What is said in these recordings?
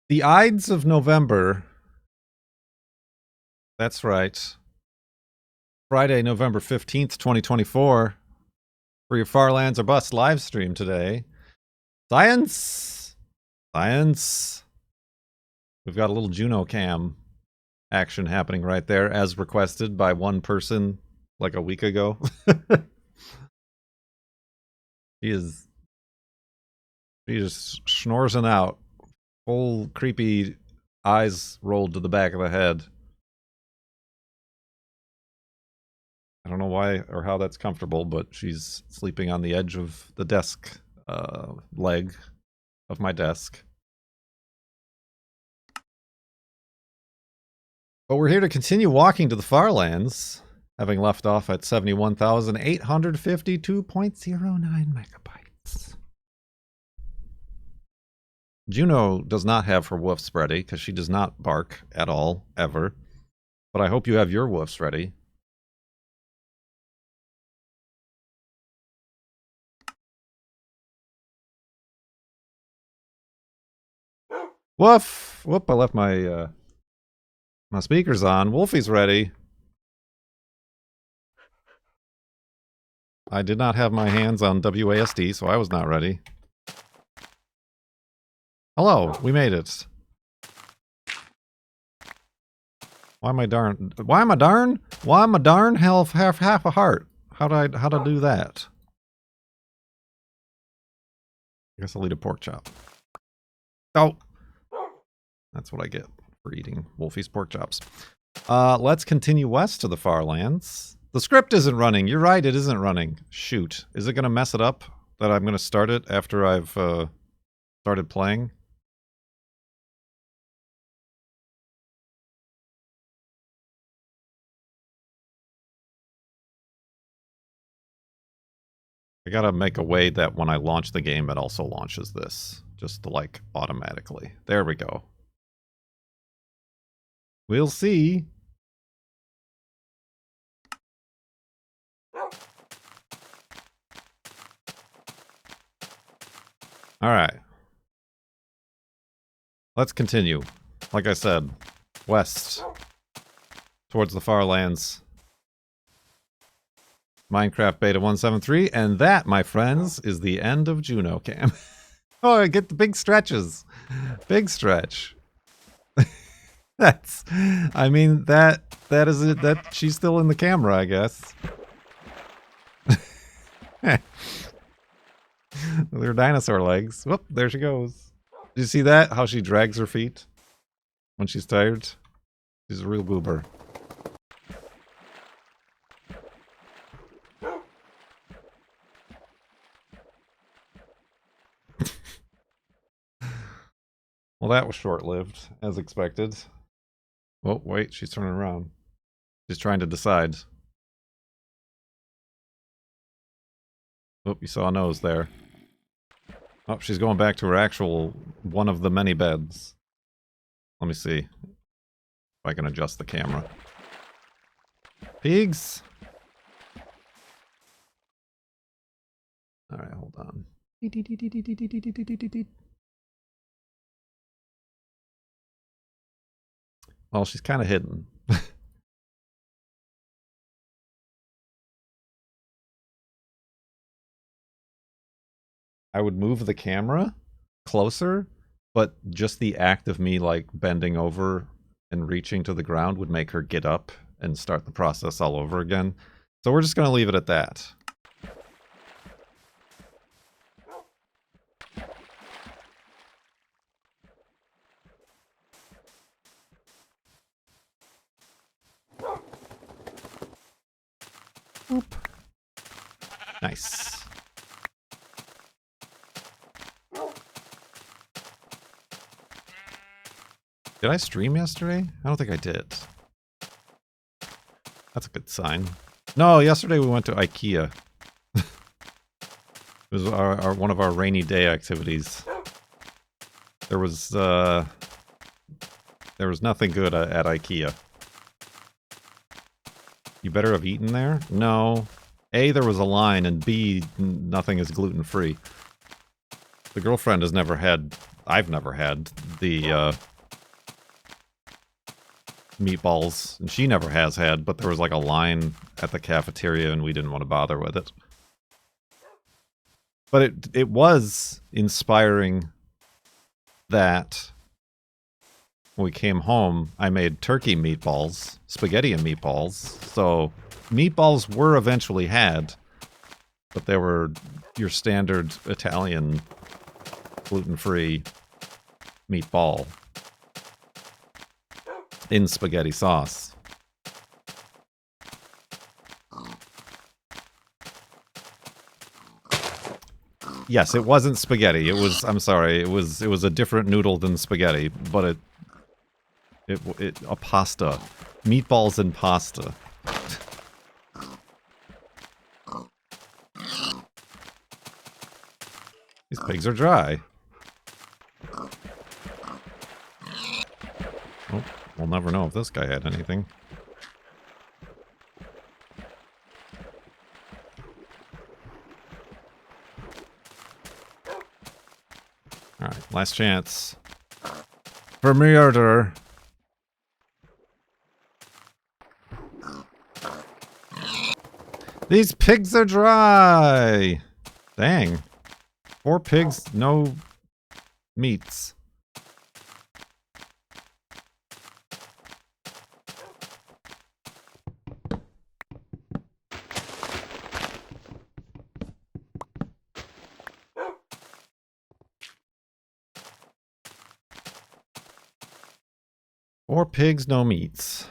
The Ides of November. That's right. Friday, November 15th, 2024. For your Farlands or Bust live stream today. Science! Science! We've got a little Juno Cam action happening right there, as requested by one person like a week ago. She's just schnorzing out. Full creepy eyes rolled to the back of the head. I don't know why or how that's comfortable, but she's sleeping on the edge of the desk leg of my desk. But we're here to continue walking to the Farlands, having left off at 71,852.09 megabytes. Juno does not have her woofs ready, because she does not bark at all, ever. But I hope you have your woofs ready. Woof! Whoop, I left my my speakers on. Wolfie's ready. I did not have my hands on WASD, so I was not ready. Hello, we made it. Why am I darn half a heart? How to do that? I guess I'll eat a pork chop. Oh, that's what I get for eating Wolfie's pork chops. Let's continue west to the Farlands. The script isn't running. You're right, it isn't running. Shoot. Is it going to mess it up that I'm going to start it after I've started playing? I gotta make a way that when I launch the game, it also launches this. Just like automatically. There we go. We'll see. Alright. Let's continue. Like I said, west. Towards the Farlands. Minecraft Beta 173, and that, my friends, is the end of Juno Cam. Oh, I get the big stretches. Big stretch. That's, I mean, that is it. That she's still in the camera, I guess. With her dinosaur legs. Whoop, there she goes. Did you see that? How she drags her feet when she's tired? She's a real goober. Well, that was short-lived, as expected. Oh, wait, she's turning around. She's trying to decide. Oh, you saw a nose there. Oh, she's going back to her actual one of the many beds. Let me see if I can adjust the camera. Pigs! Alright, hold on. Well, she's kind of hidden. I would move the camera closer, but just the act of me, like, bending over and reaching to the ground would make her get up and start the process all over again. So we're just going to leave it at that. Oop. Nice. Did I stream yesterday? I don't think I did. That's a good sign. No, yesterday we went to Ikea. It was one of our rainy day activities. There was nothing good at Ikea. You better have eaten there? No. A, there was a line, and B, nothing is gluten-free. The girlfriend has never had I've never had the meatballs, and she never has had, but there was like a line at the cafeteria and we didn't want to bother with it. But it was inspiring that when we came home, I made turkey meatballs, spaghetti and meatballs. So meatballs were eventually had, but they were your standard Italian gluten-free meatball in spaghetti sauce. Yes, it wasn't spaghetti. It was, I'm sorry, it was a different noodle than spaghetti, but a pasta. Meatballs and pasta. These pigs are dry. Oh, we'll never know if this guy had anything. Alright, last chance. For murder. These pigs are dry! Dang. 4 pigs, no meats. Four pigs, no meats.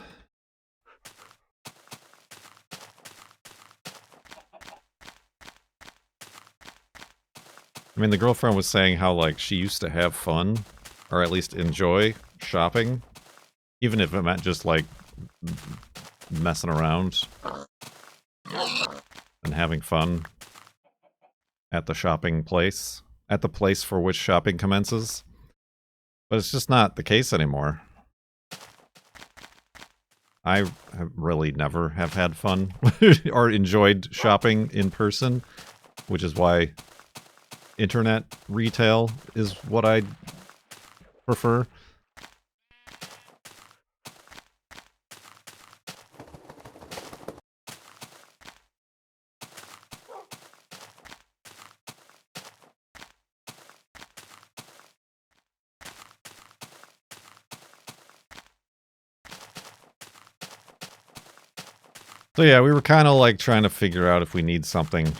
I mean, the girlfriend was saying how, like, she used to have fun, or at least enjoy shopping, even if it meant just, like, messing around and having fun at the shopping place, at the place for which shopping commences. But it's just not the case anymore. I have really never have had fun or enjoyed shopping in person, which is why internet retail is what I prefer. So yeah, we were kind of like trying to figure out if we need something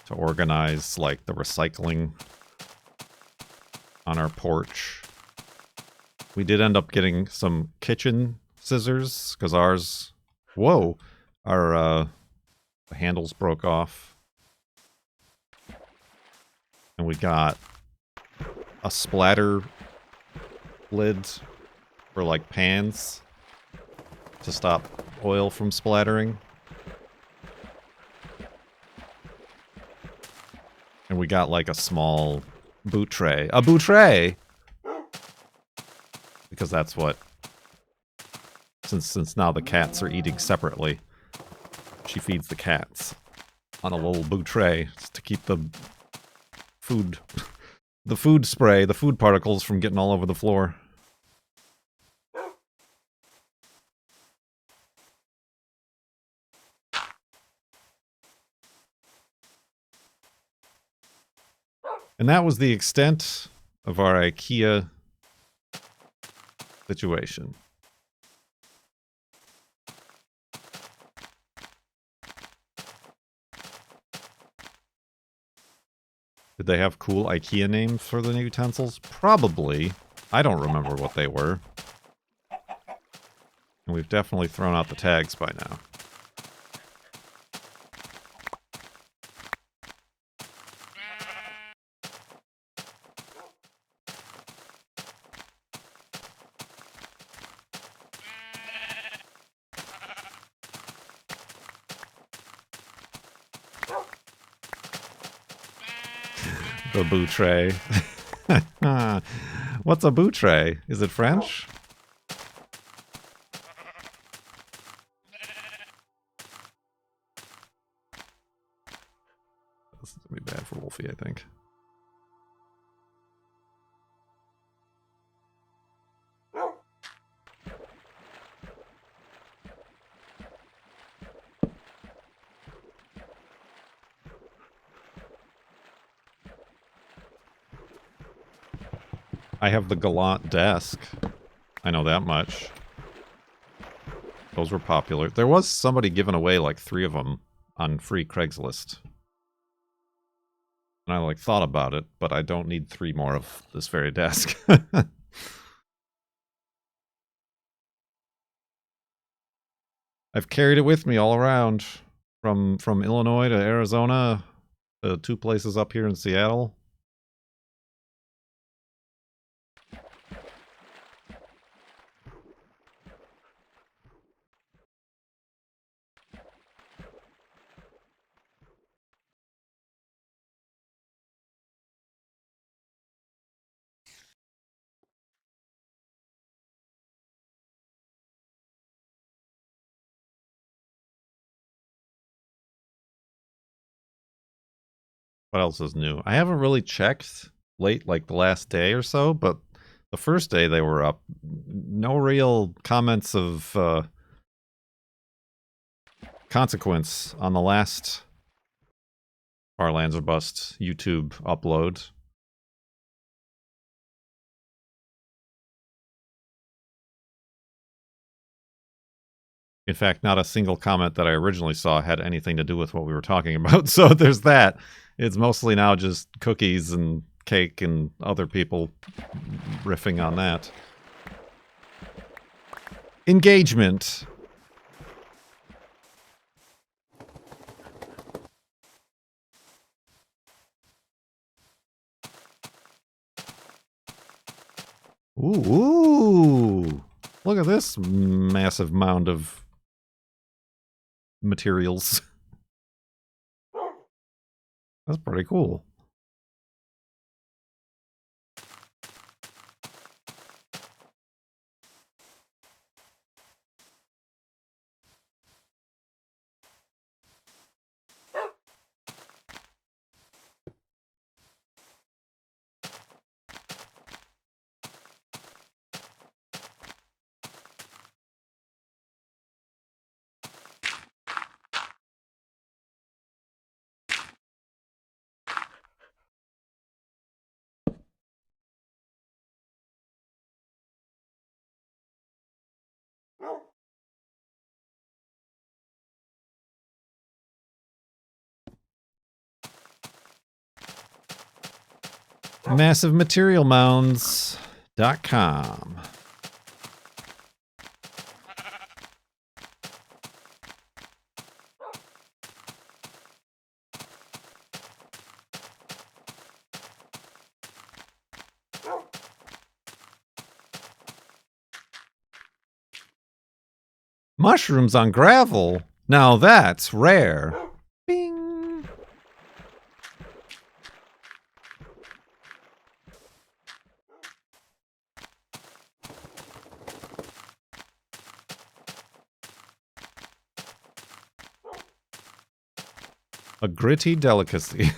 to organize like the recycling on our porch. We did end up getting some kitchen scissors because ours, whoa, our the handles broke off. And we got a splatter lid for like pans to stop oil from splattering. And we got like a small boot tray. A boot tray! Because that's what... Since now the cats are eating separately, she feeds the cats on a little boot tray to keep the food... the food spray, the food particles from getting all over the floor. And that was the extent of our Ikea situation. Did they have cool Ikea names for the utensils? Probably. I don't remember what they were. And we've definitely thrown out the tags by now. The boot tray. What's a boot tray? Is it French? This is gonna be bad for Wolfie, I think. I have the Gallant desk. I know that much. Those were popular. There was somebody giving away like 3 of them on free Craigslist. And I like thought about it, but I don't need 3 more of this very desk. I've carried it with me all around, from Illinois to Arizona, to 2 places up here in Seattle. What else is new? I haven't really checked late, like the last day or so, but the first day they were up, no real comments of consequence on the last Farlands or Bust YouTube upload. In fact, not a single comment that I originally saw had anything to do with what we were talking about. So there's that. It's mostly now just cookies and cake and other people riffing on that. Engagement. Ooh. Look at this massive mound of materials. That's pretty cool. MassiveMaterialMounds.com. Mushrooms on gravel? Now that's rare. Bing. A gritty delicacy.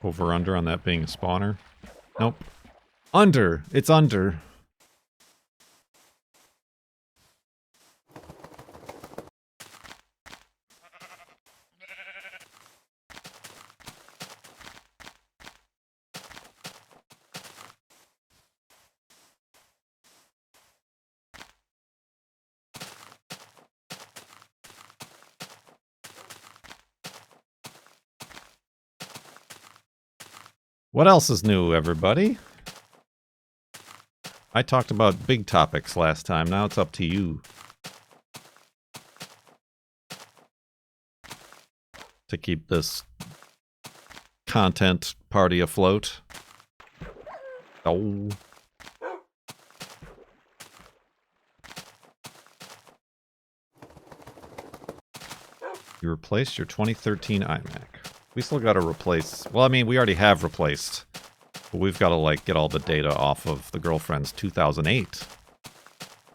Over under on that being a spawner? Nope. Under. It's under. What else is new, everybody? I talked about big topics last time. Now it's up to you to keep this content party afloat. Oh. You replaced your 2013 iMac. We still got to replace... Well, I mean, we already have replaced But we've got to like get all the data off of the girlfriend's 2008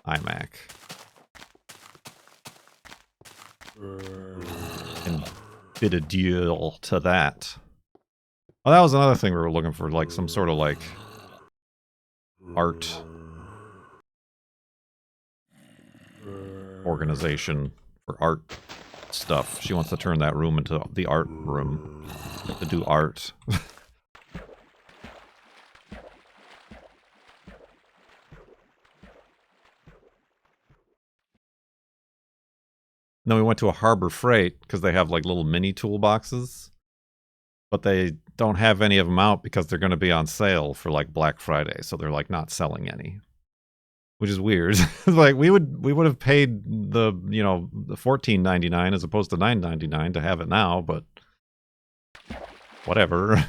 iMac. And bid a deal to that. Oh, that was another thing we were looking for, like some sort of like art organization for art stuff. She wants to turn that room into the art room to do art. No, we went to a Harbor Freight because they have like little mini toolboxes, but they don't have any of them out because they're going to be on sale for like Black Friday, so they're like not selling any, which is weird. Like we would have paid the the $14.99 as opposed to $9.99 to have it now, but whatever.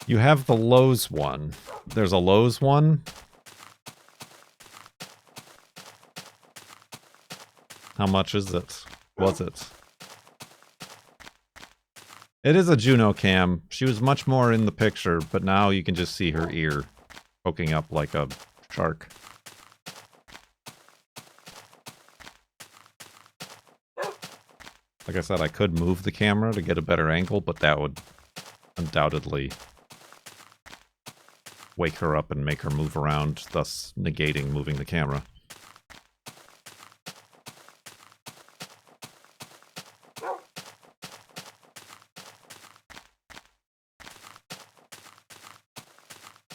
You have the Lowe's one. There's a Lowe's one. How much is it? Was it? It is a Juno Cam. She was much more in the picture, but now you can just see her ear poking up like a shark. Like I said, I could move the camera to get a better angle, but that would undoubtedly wake her up and make her move around, thus negating moving the camera.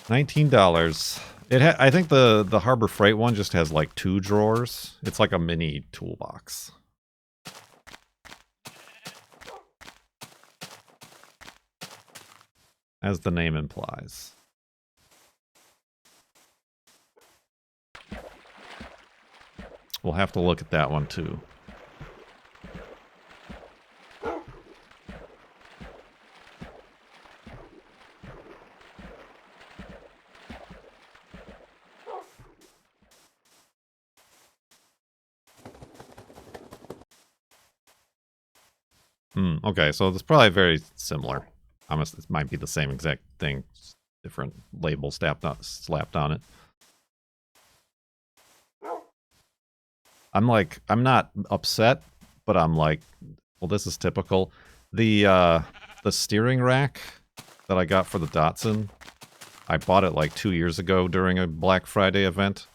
$19. I think the Harbor Freight one just has like 2 drawers. It's like a mini toolbox. As the name implies. We'll have to look at that one too. Okay, so it's probably very similar. It might be the same exact thing, different label slapped on it. I'm not upset, but I'm like, well, this is typical. The steering rack that I got for the Datsun, I bought it like 2 years ago during a Black Friday event.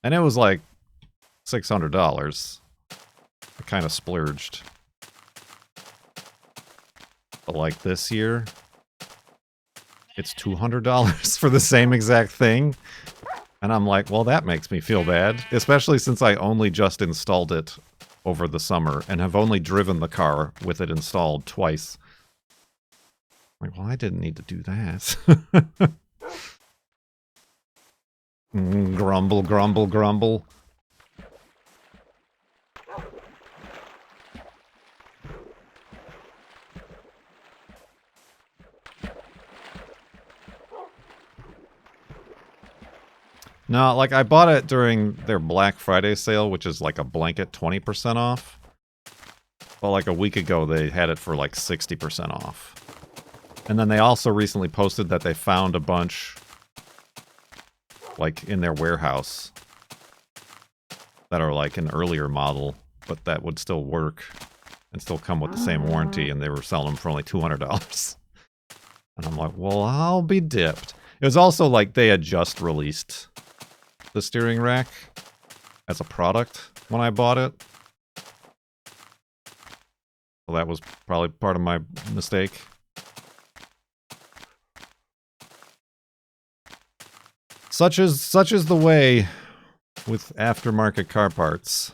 And it was like $600. I kind of splurged. But like this year, it's $200 for the same exact thing. And I'm like, well, that makes me feel bad. Especially since I only just installed it over the summer and have only driven the car with it installed twice. I'm like, well, I didn't need to do that. Grumble, grumble, grumble. No, like I bought it during their Black Friday sale, which is like a blanket 20% off. But like a week ago, they had it for like 60% off. And then they also recently posted that they found a bunch like in their warehouse that are like an earlier model, but that would still work and still come with the same warranty, and they were selling them for only $200. And I'm like, well, I'll be dipped. It was also like they had just released the steering rack as a product when I bought it. Well, that was probably part of my mistake. Such is the way with aftermarket car parts.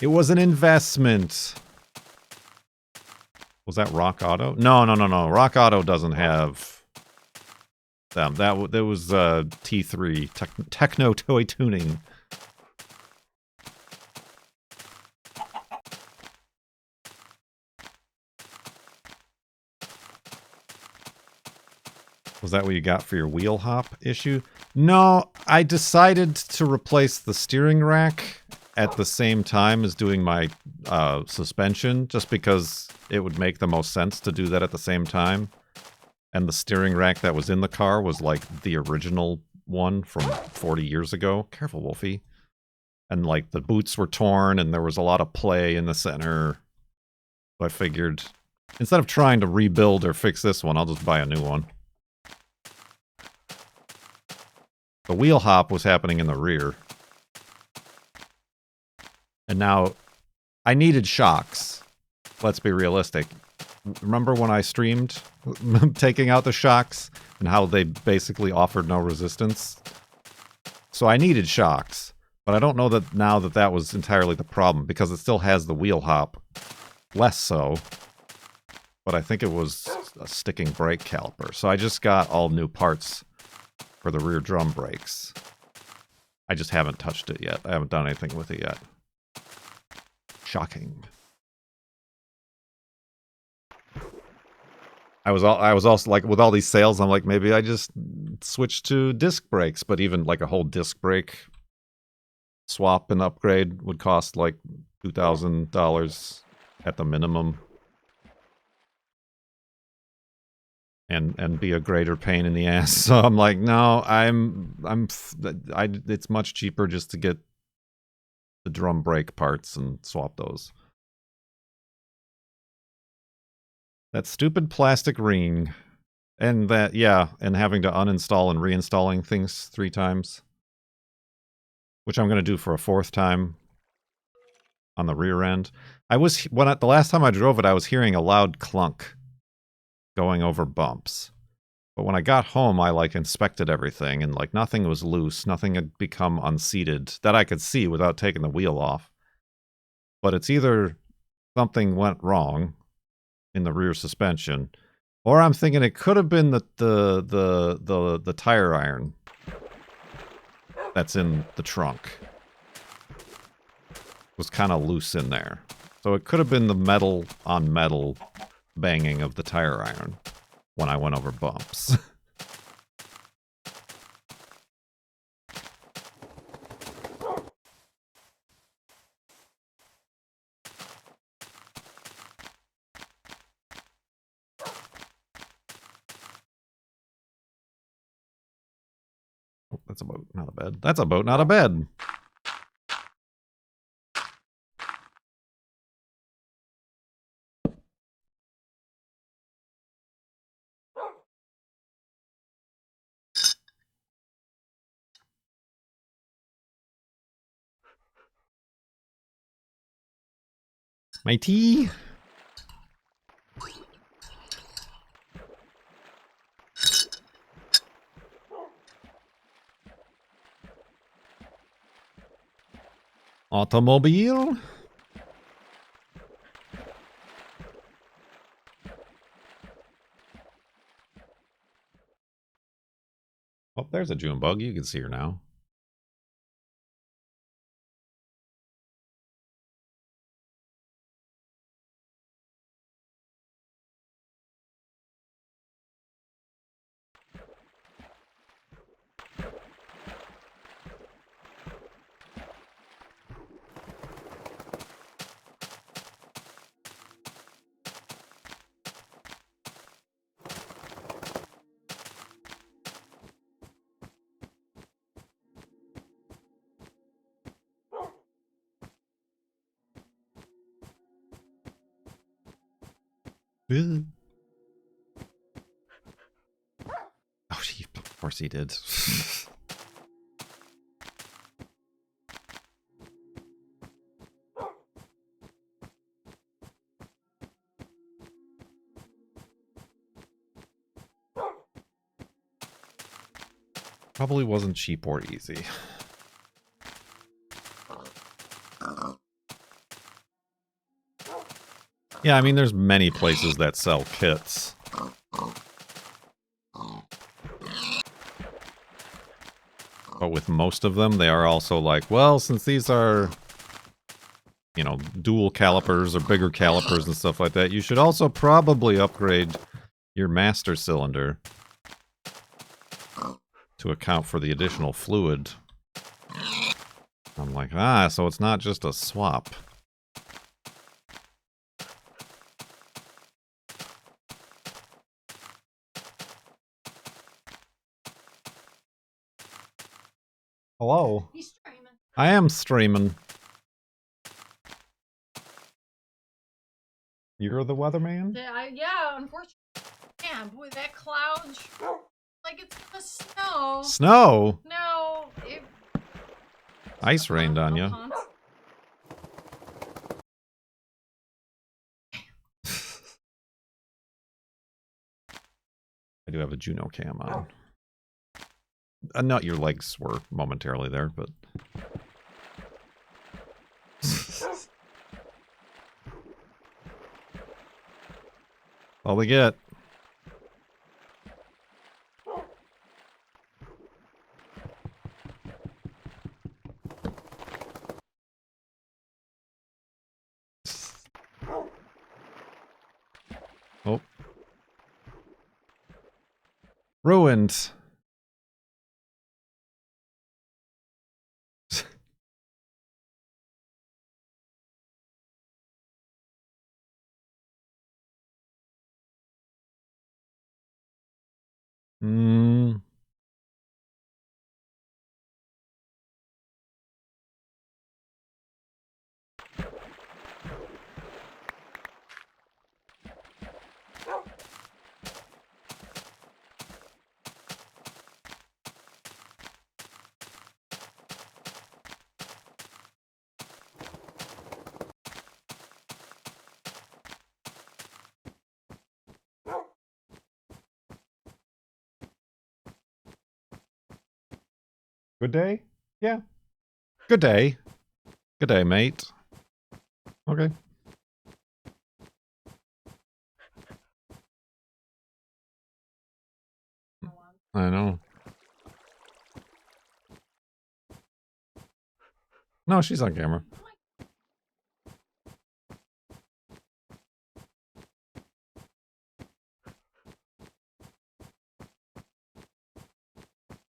It was an investment. Was that Rock Auto? No. Rock Auto doesn't have them. That was T3 Techno Toy Tuning. Was that what you got for your wheel hop issue? No, I decided to replace the steering rack at the same time as doing my suspension, just because it would make the most sense to do that at the same time. And the steering rack that was in the car was like the original one from 40 years ago. Careful, Wolfie. And like the boots were torn and there was a lot of play in the center. So I figured, instead of trying to rebuild or fix this one, I'll just buy a new one. The wheel hop was happening in the rear. And now, I needed shocks. Let's be realistic. Remember when I streamed taking out the shocks and how they basically offered no resistance? So I needed shocks, but I don't know that now that was entirely the problem, because it still has the wheel hop. Less so. But I think it was a sticking brake caliper. So I just got all new parts for the rear drum brakes. I just haven't touched it yet. I haven't done anything with it yet. Shocking. I was also like, with all these sales, I'm like, maybe I just switch to disc brakes, but even like a whole disc brake swap and upgrade would cost like $2,000 at the minimum. And be a greater pain in the ass. So I'm like, no, it's much cheaper just to get the drum brake parts and swap those. That stupid plastic ring. And that, yeah, and having to uninstall and reinstalling things 3 times. Which I'm going to do for a 4th time on the rear end. The last time I drove it, I was hearing a loud clunk going over bumps. But when I got home, I like inspected everything, and like nothing was loose, nothing had become unseated that I could see without taking the wheel off. But it's either something went wrong in the rear suspension, or I'm thinking it could have been the tire iron that's in the trunk was kind of loose in there. So it could have been the metal on metal banging of the tire iron when I went over bumps. Oh, that's a boat, not a bed. That's a boat, not a bed. My tea. Automobile. Oh, there's a June bug. You can see her now. Oh, of course he did. Probably wasn't cheap or easy. Yeah, I mean, there's many places that sell kits. But with most of them, they are also like, well, since these are, you know, dual calipers or bigger calipers and stuff like that, you should also probably upgrade your master cylinder to account for the additional fluid. I'm like, so it's not just a swap. Hello? He's streaming. I am streaming. You're the weatherman? Yeah, unfortunately. Yeah, boy, that cloud, like it's gonna snow. Snow? No, it... Ice rained on you. I do have a Juno Cam on. Not your legs were momentarily there, but... all we get. Oh. Ruined. Good day? Yeah. Good day. Good day, mate. Okay. I know. No, she's on camera.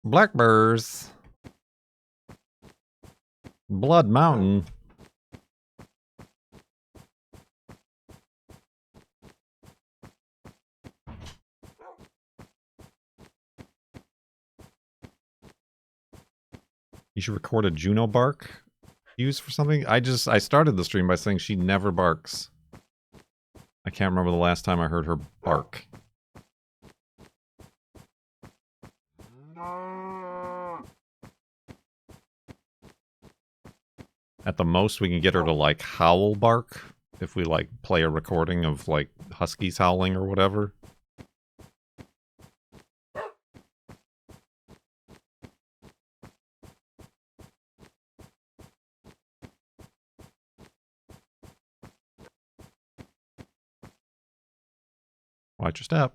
Blackbirds. Blood Mountain. You should record a Juno bark used for something. I started the stream by saying she never barks. I can't remember the last time I heard her bark. At the most, we can get her to, like, howl bark if we, like, play a recording of, like, huskies howling or whatever. Watch your step.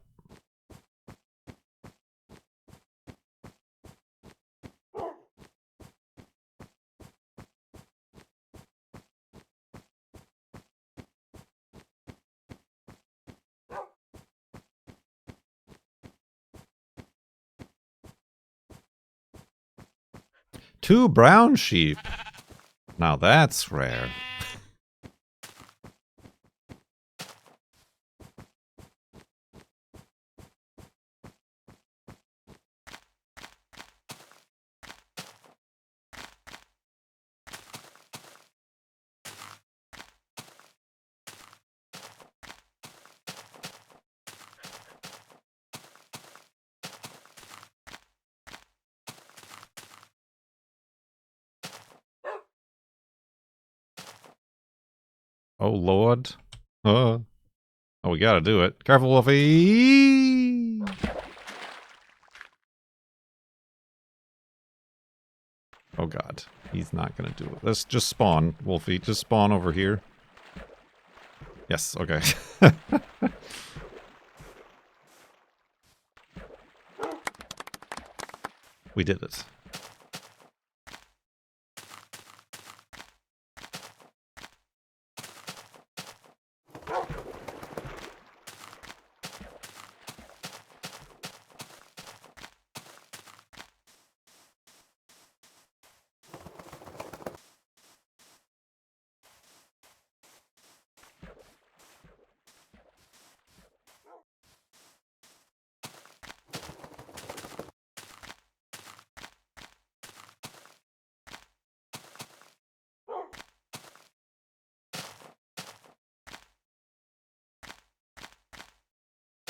Two brown sheep. Now that's rare. Oh, Lord. Oh, we gotta do it. Careful, Wolfie! Oh, God. He's not gonna do it. Let's just spawn, Wolfie. Just spawn over here. Yes, okay. We did it.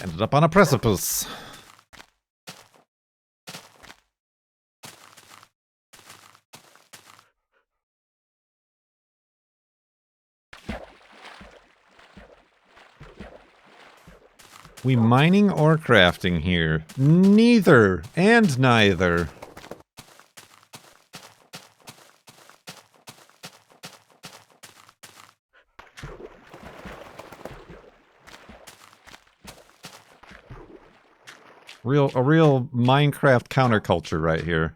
Ended up on a precipice. We mining or crafting here? Neither and neither. A real Minecraft counterculture right here.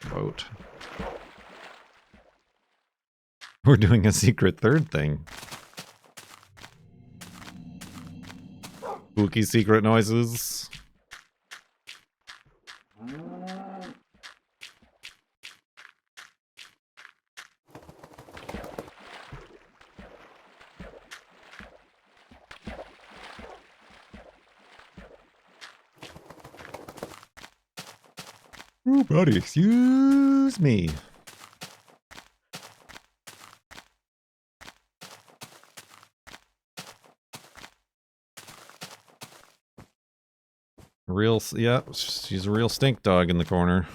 Vote. We're doing a secret third thing. Spooky secret noises. Ooh, buddy, excuse me. Real, yeah, she's a real stink dog in the corner.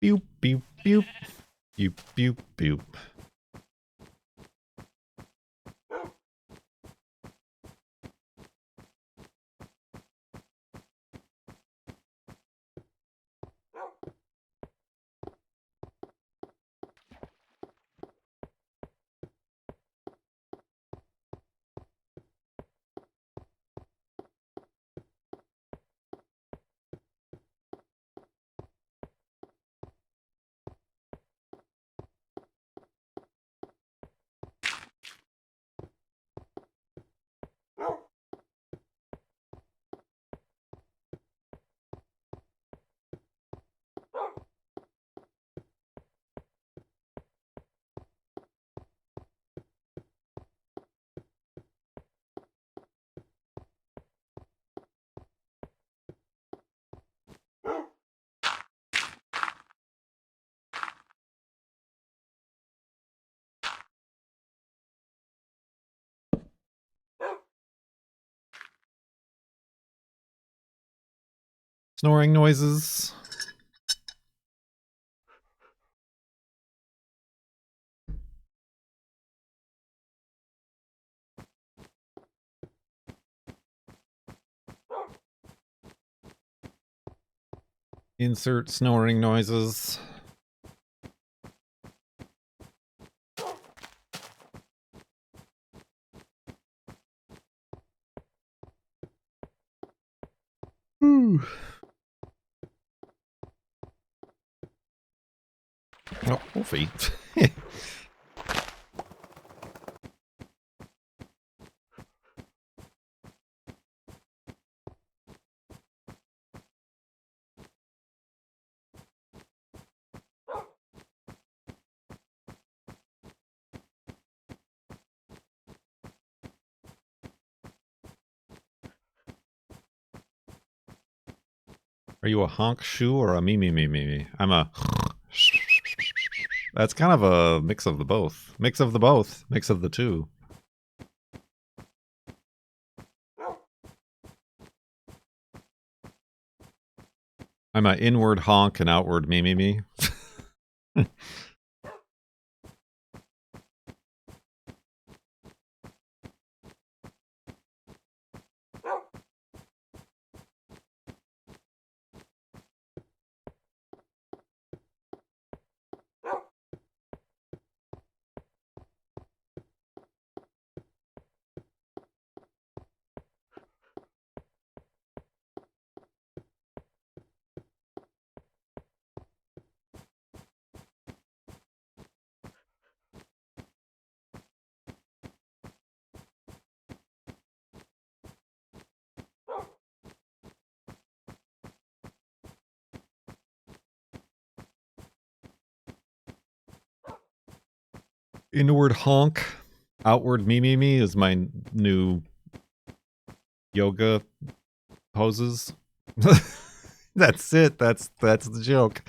Boop, boop, boop. Boop, boop, boop. Snoring noises. Insert snoring noises. Ooh. Oh, Wolfie. Are you a honk shoe or a me me me me me? I'm a. That's kind of a mix of the both. Mix of the both. Mix of the two. I'm a inward honk and outward me me me. Inward honk, outward me me me is my new yoga poses. That's it. That's the joke.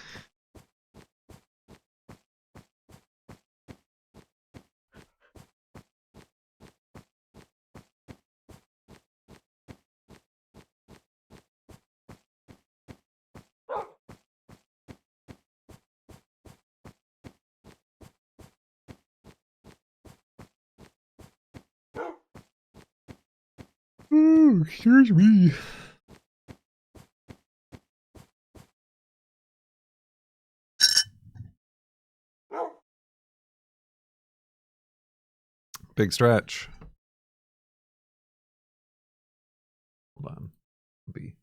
Oh, excuse me. Big stretch. Hold on. Be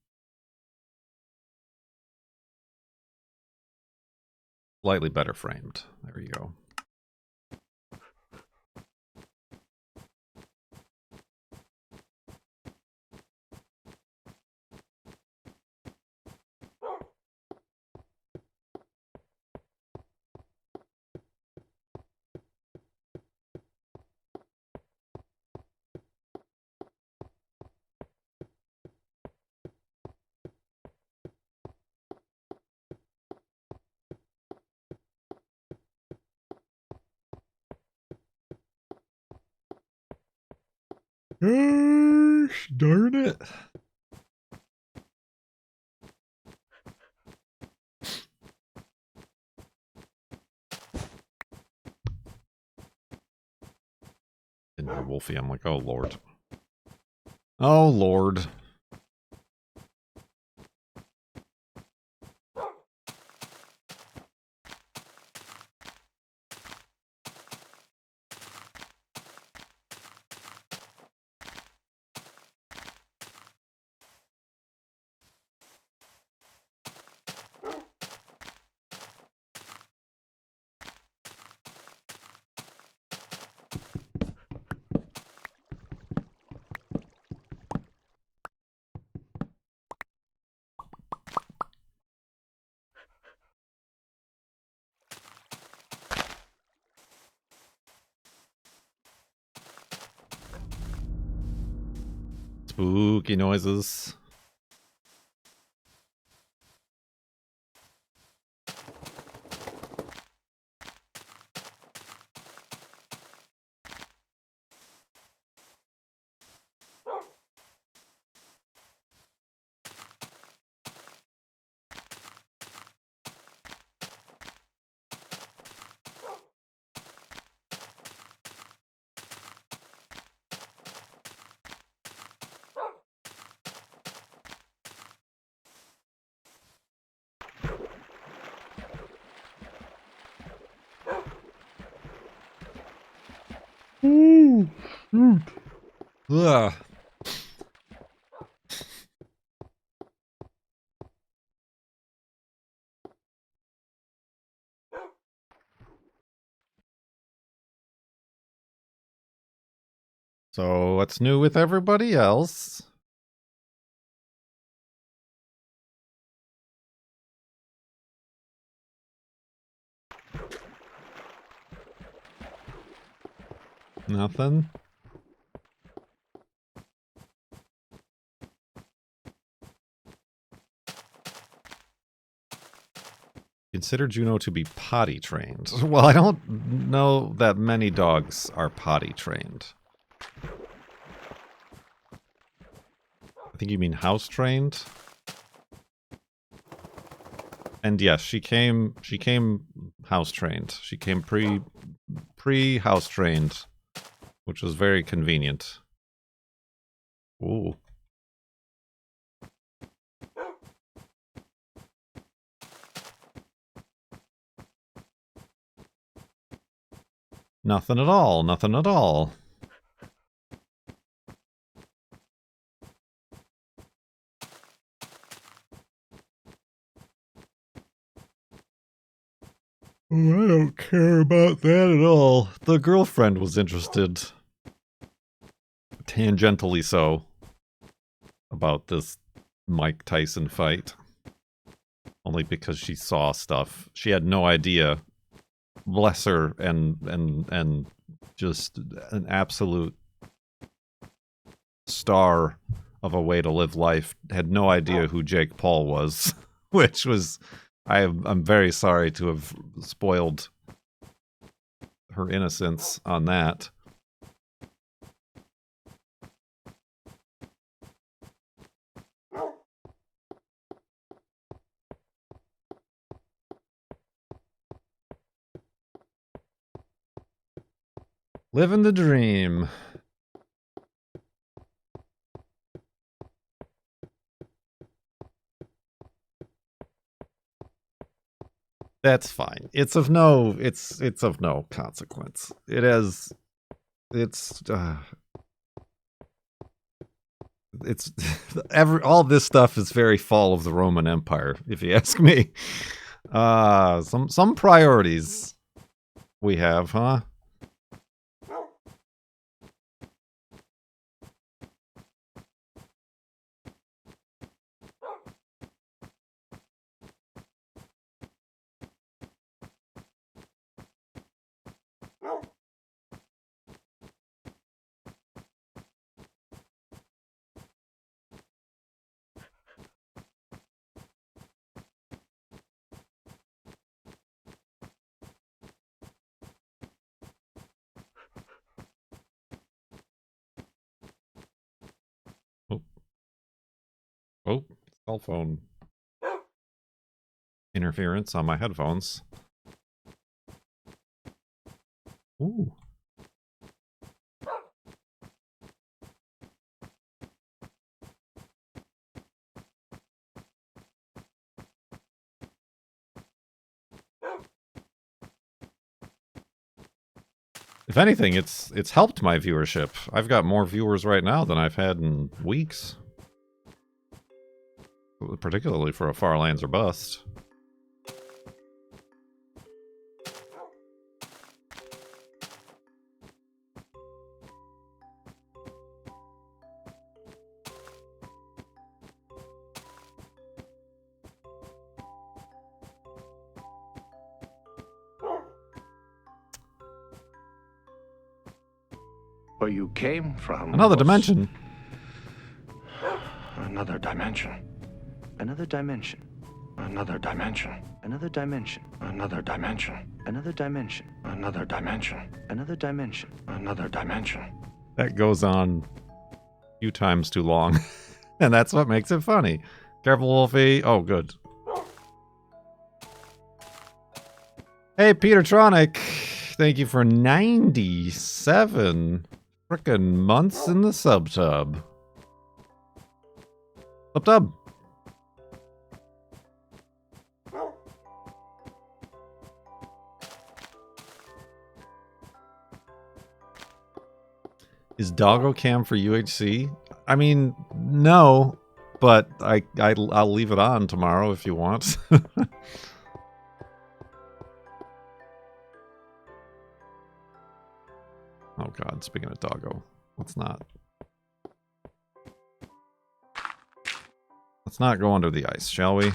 slightly better framed. There you go. Gosh darn it. In my Wolfie, I'm like, oh lord. Oh lord. Spooky noises. Ooh, shoot. Ugh. So what's new with everybody else? Nothing? Consider Juno to be potty trained. Well, I don't know that many dogs are potty trained. I think you mean house trained. And yes, she came house trained. She came pre house trained, which was very convenient. Ooh. Nothing at all, nothing at all. I don't care about that at all. The girlfriend was interested, tangentially so, about this Mike Tyson fight. Only because she saw stuff. She had no idea. Bless her, and just an absolute star of a way to live life. Had no idea who Jake Paul was, which was, I'm very sorry to have spoiled her innocence on that. Living the dream. That's fine. It's of no consequence. It's all this stuff is very fall of the Roman Empire, if you ask me. Some priorities we have, huh? Oh, cell phone interference on my headphones. Ooh. If anything, it's helped my viewership. I've got more viewers right now than I've had in weeks. Particularly for a Farlands or Bust. Where you came from. Another dimension. Another dimension. Another dimension. Another dimension. Another dimension. Another dimension. Another dimension. Another dimension. Another dimension. Another dimension. That goes on a few times too long. And that's what makes it funny. Careful, Wolfie. Oh, good. Hey, Petertronic. Thank you for 97 frickin' months in the subtub. Subtub. Is Doggo Cam for UHC? I mean, no, but I'll leave it on tomorrow if you want. Oh god, speaking of Doggo, let's not go under the ice, shall we?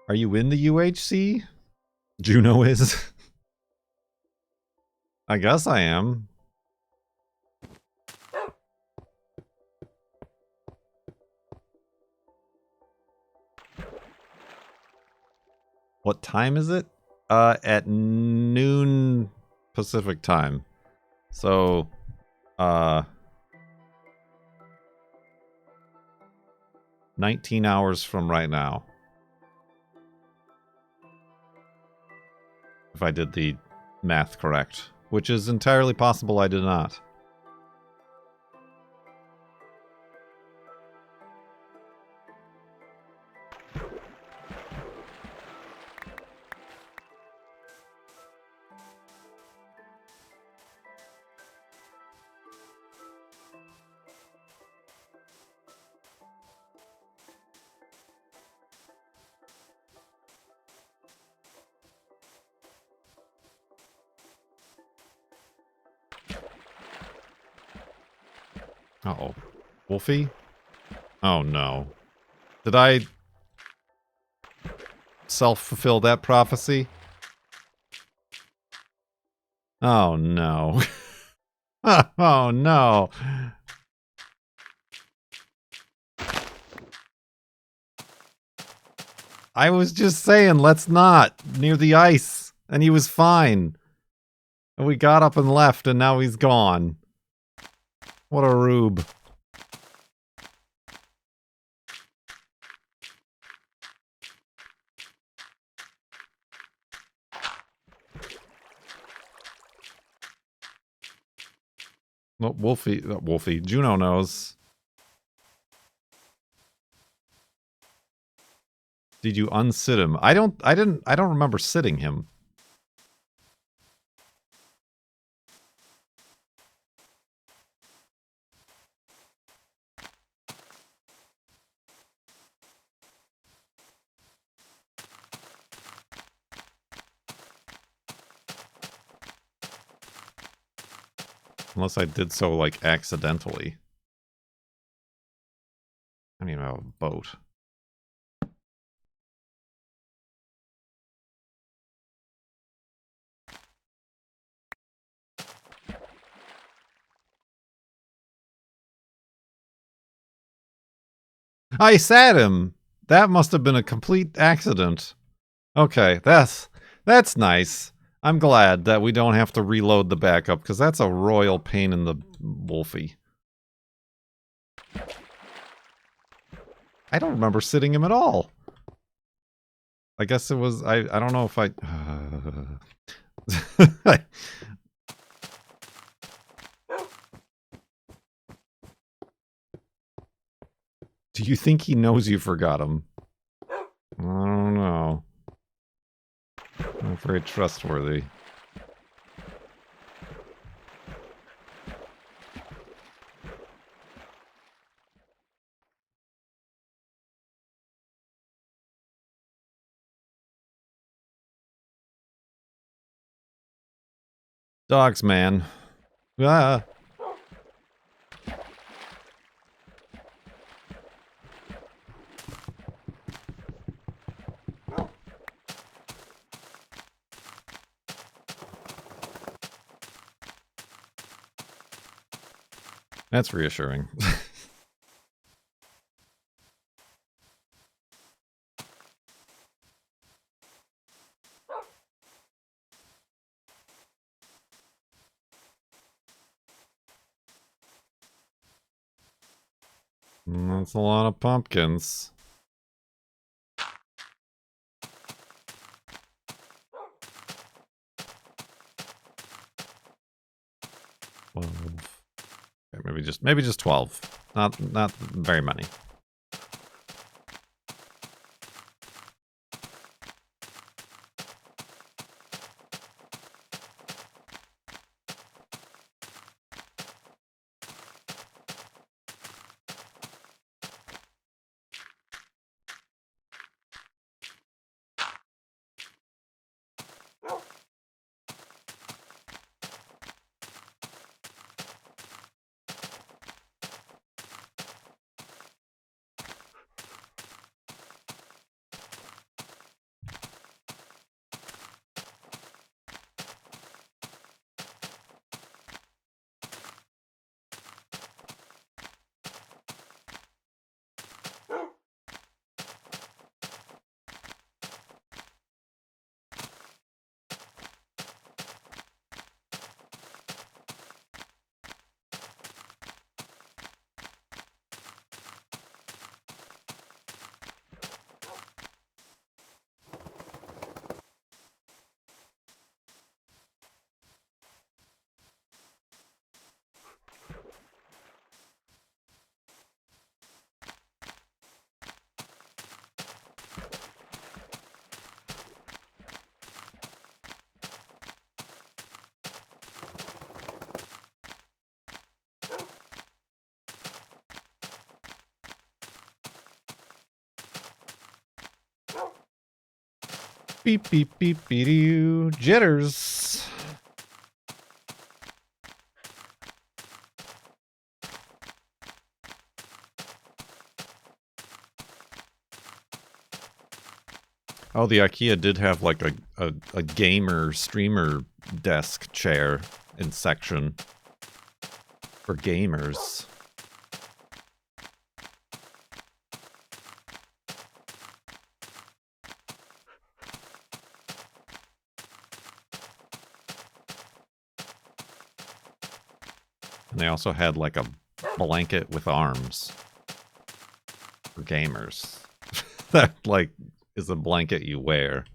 Are you in the UHC? Juno is. I guess I am. What time is it? At noon Pacific time. So, 19 hours from right now. If I did the math correct, which is entirely possible I did not. Uh-oh. Wolfie? Oh no. Did I self-fulfill that prophecy? Oh no. Oh no. I was just saying, let's not. Near the ice. And he was fine. And we got up and left, and now he's gone. What a rube. Well, Wolfie, Juno knows. Did you unsit him? I don't remember sitting him. Unless I did so, like, accidentally. I don't even have a boat. I sat him! That must have been a complete accident. Okay, that's nice. I'm glad that we don't have to reload the backup, because that's a royal pain in the Wolfie. I don't remember sitting him at all. I guess it was, I don't know if I... Do you think he knows you forgot him? I don't know. Not very trustworthy. Dogs, man. Ah. That's reassuring. That's a lot of pumpkins. Okay, maybe just 12. Not very many. Beep beep beep beep doo. Jitters. Oh, the Ikea did have like a gamer streamer desk chair in section for gamers. And they also had like a blanket with arms for gamers. That like is a blanket you wear.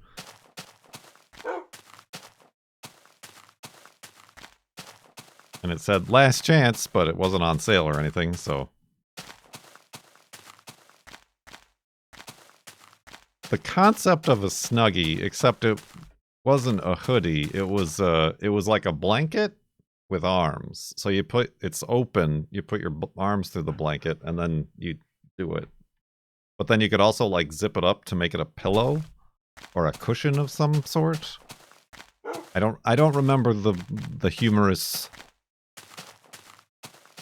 And it said last chance, but it wasn't on sale or anything, so. The concept of a Snuggie, except it wasn't a hoodie, it was like a blanket with arms. So you put, it's open, you put your arms through the blanket and then you do it. But then you could also like zip it up to make it a pillow or a cushion of some sort. I don't remember the humorous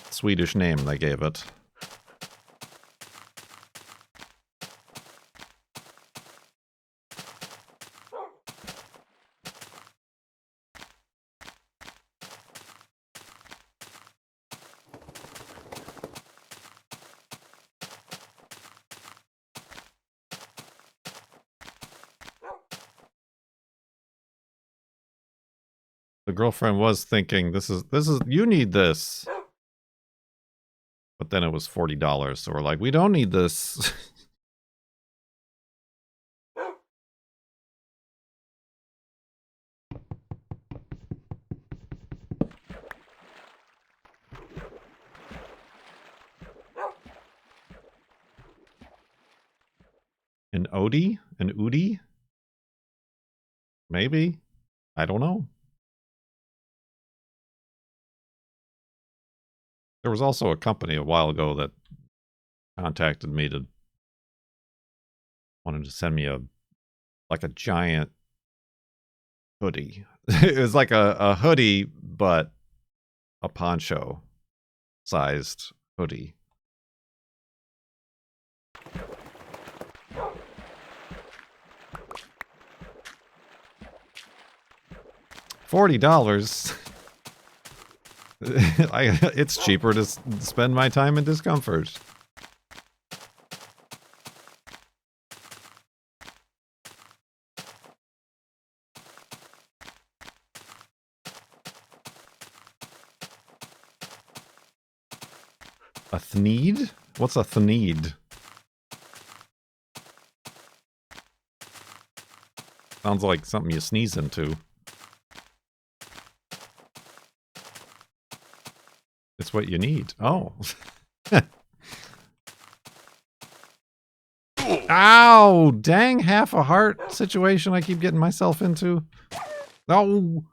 Swedish name they gave it. The girlfriend was thinking, this is you need this. But then it was $40, so we're like, we don't need this. An Odie? An Udi? Maybe? I don't know. There was also a company a while ago that contacted me to wanted to send me a giant hoodie. It was like a hoodie, but a poncho sized hoodie. $40. It's cheaper to spend my time in discomfort. A thneed? What's a thneed? Sounds like something you sneeze into. It's what you need. Oh. Ow! Dang, half a heart situation I keep getting myself into. No!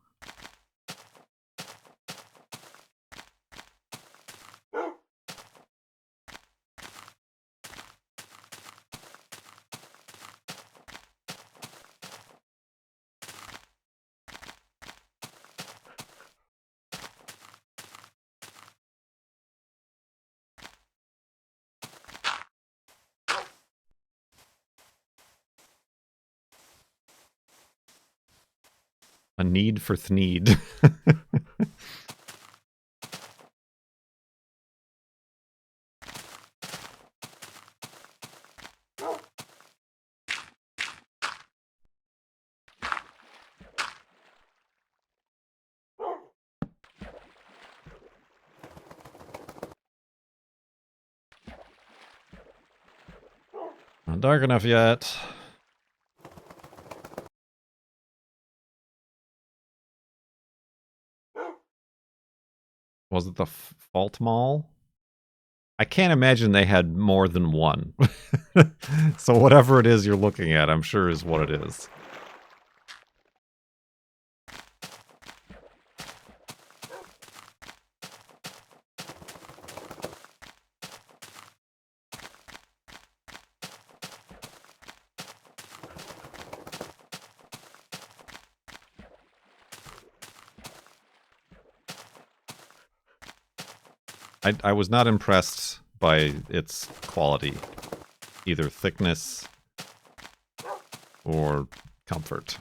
A need for thneed. Not dark enough yet. Was it the Fault Mall? I can't imagine they had more than one. So whatever it is you're looking at, I'm sure is what it is. I was not impressed by its quality, either thickness or comfort.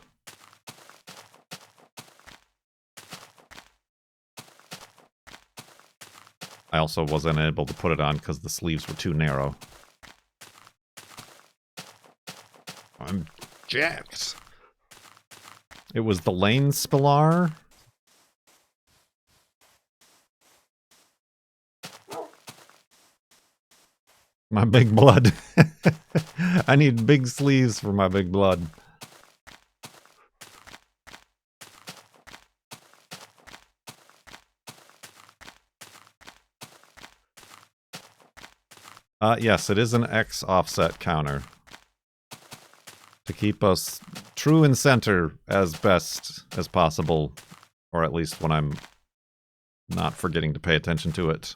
I also wasn't able to put it on because the sleeves were too narrow. I'm jacked. It was the Lane Spillar. My big blood. I need big sleeves for my big blood. Yes, it is an X offset counter. To keep us true and center as best as possible. Or at least when I'm not forgetting to pay attention to it.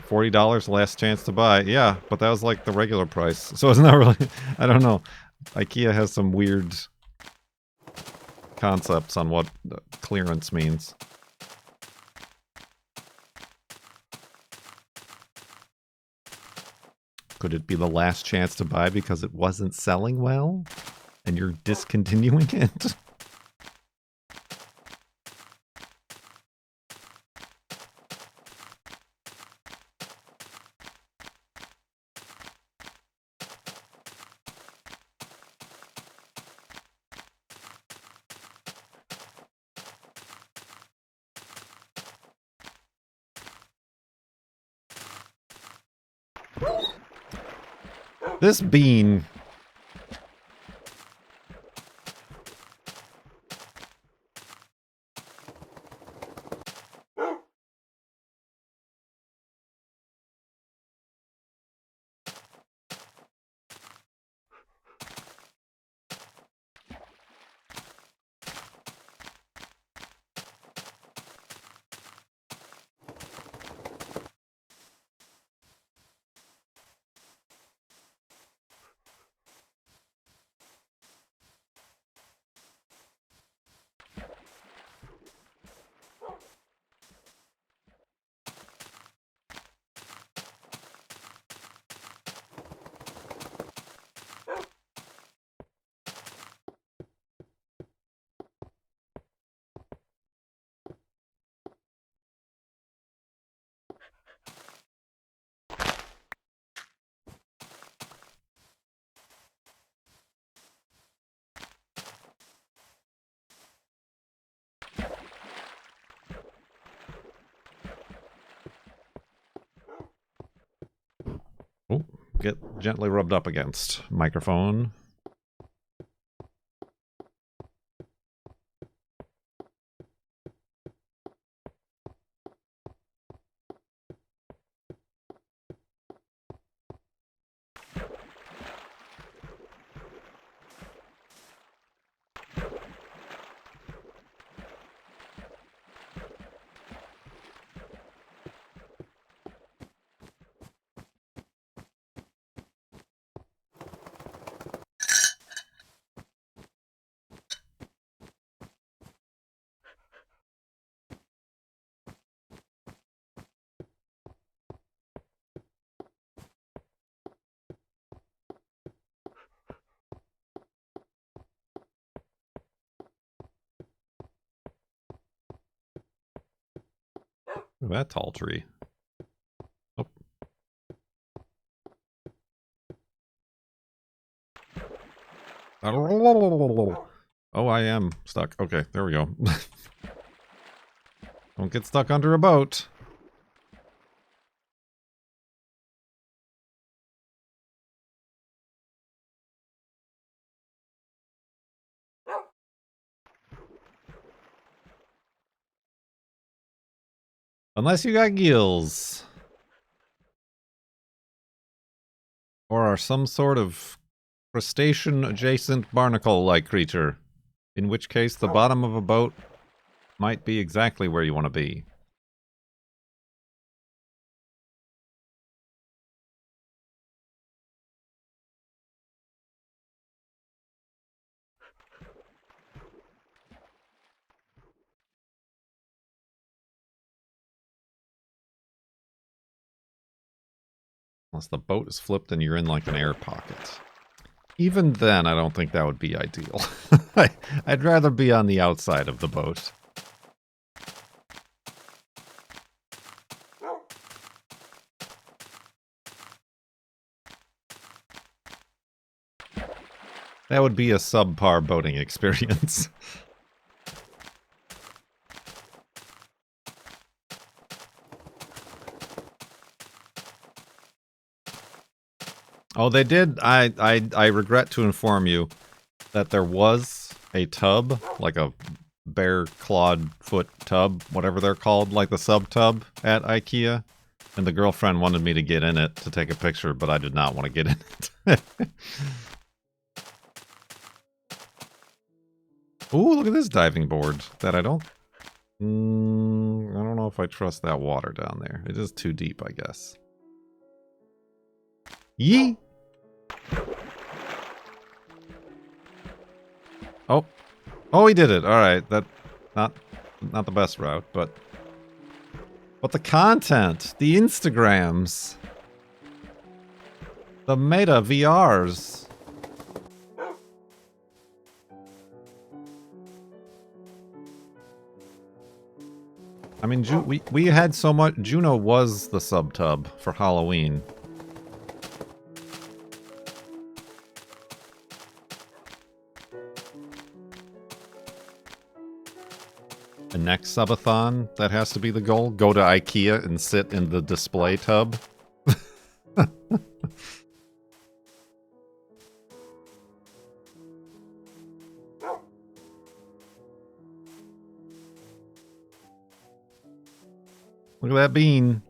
$40 last chance to buy. Yeah, but that was like the regular price. So it's not really... I don't know. Ikea has some weird concepts on what clearance means. Could it be the last chance to buy because it wasn't selling well? And you're discontinuing it? This bean... Oh, get gently rubbed up against microphone. Ooh, that tall tree. Oh. Oh, I am stuck. Okay, there we go. Don't get stuck under a boat. Unless you got gills. Or are some sort of crustacean-adjacent barnacle-like creature. In which case, the bottom of a boat might be exactly where you want to be. Unless the boat is flipped and you're in like an air pocket. Even then, I don't think that would be ideal. I'd rather be on the outside of the boat. That would be a subpar boating experience. Oh, they did. I regret to inform you that there was a tub, like a bare clawed foot tub, whatever they're called, like the sub tub at Ikea. And the girlfriend wanted me to get in it to take a picture, but I did not want to get in it. Ooh, look at this diving board that I don't know if I trust that water down there. It is too deep, I guess. Yee! Oh. Oh, he did it. All right. That not the best route, but the content, the Instagrams, the meta VRs. I mean, we had so much. Juno was the sub tub for Halloween. The next subathon, that has to be the goal. Go to Ikea and sit in the display tub. Look at that bean.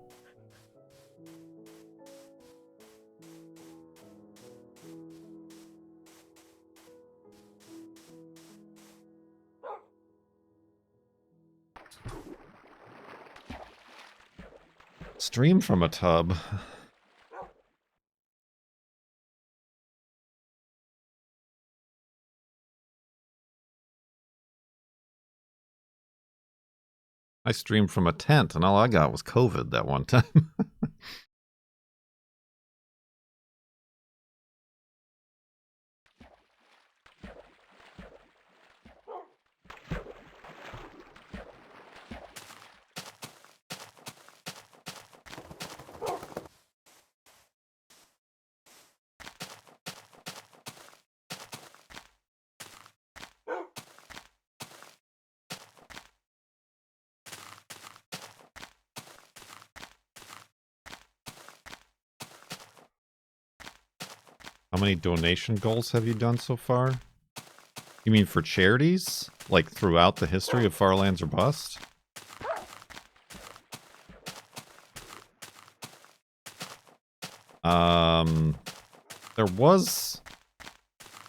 Stream from a tub. I streamed from a tent, and all I got was COVID that one time. How many donation goals have you done so far? You mean for charities? Like throughout the history of Farlands or Bust? There was,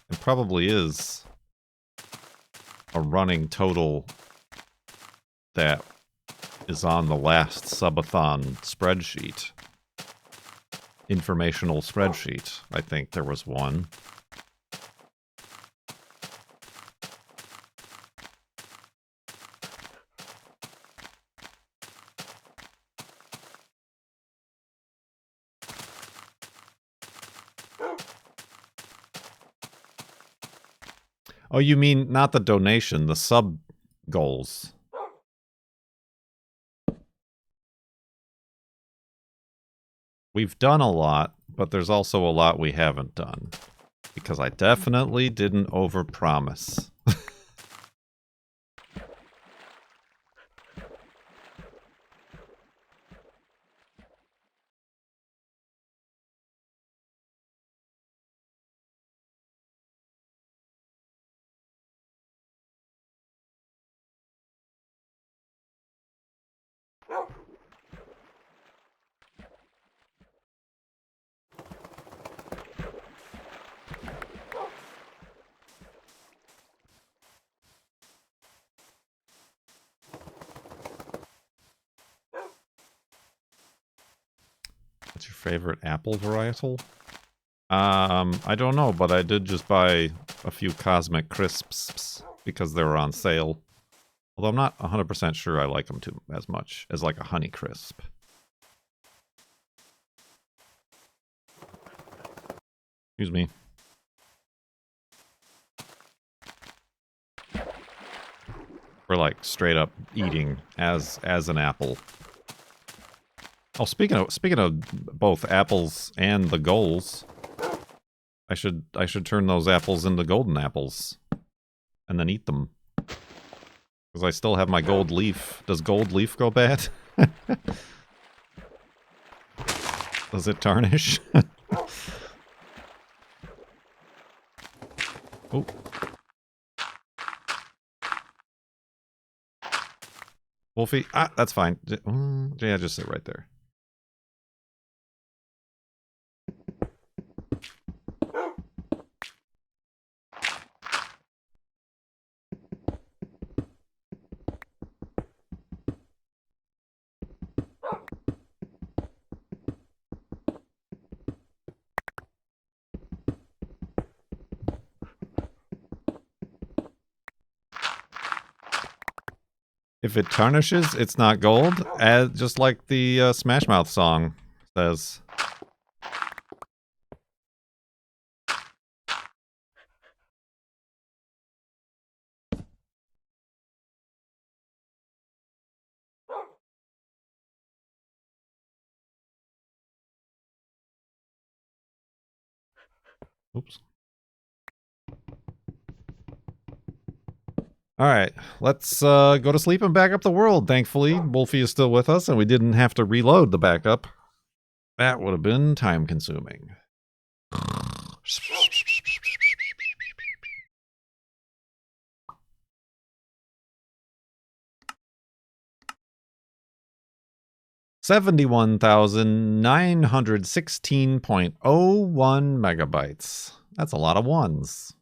and probably is, a running total that is on the last Subathon spreadsheet. Informational spreadsheet. I think there was one. Oh, you mean not the donation, the sub goals. We've done a lot, but there's also a lot we haven't done. Because I definitely didn't overpromise. What's your favorite apple varietal? I don't know, but I did just buy a few Cosmic Crisps because they were on sale. Although I'm not 100% sure I like them too as much as like a Honey Crisp. Excuse me. We're like straight up eating as an apple. Oh, speaking of both apples and the goals, I should turn those apples into golden apples and then eat them. Because I still have my gold leaf. Does gold leaf go bad? Does it tarnish? Oh. Wolfie, that's fine. Yeah, just sit right there. If it tarnishes, it's not gold, just like the Smash Mouth song says. Oops. All right, let's go to sleep and back up the world. Thankfully, Wolfie is still with us, and we didn't have to reload the backup. That would have been time-consuming. $71,916.01 megabytes. That's a lot of ones.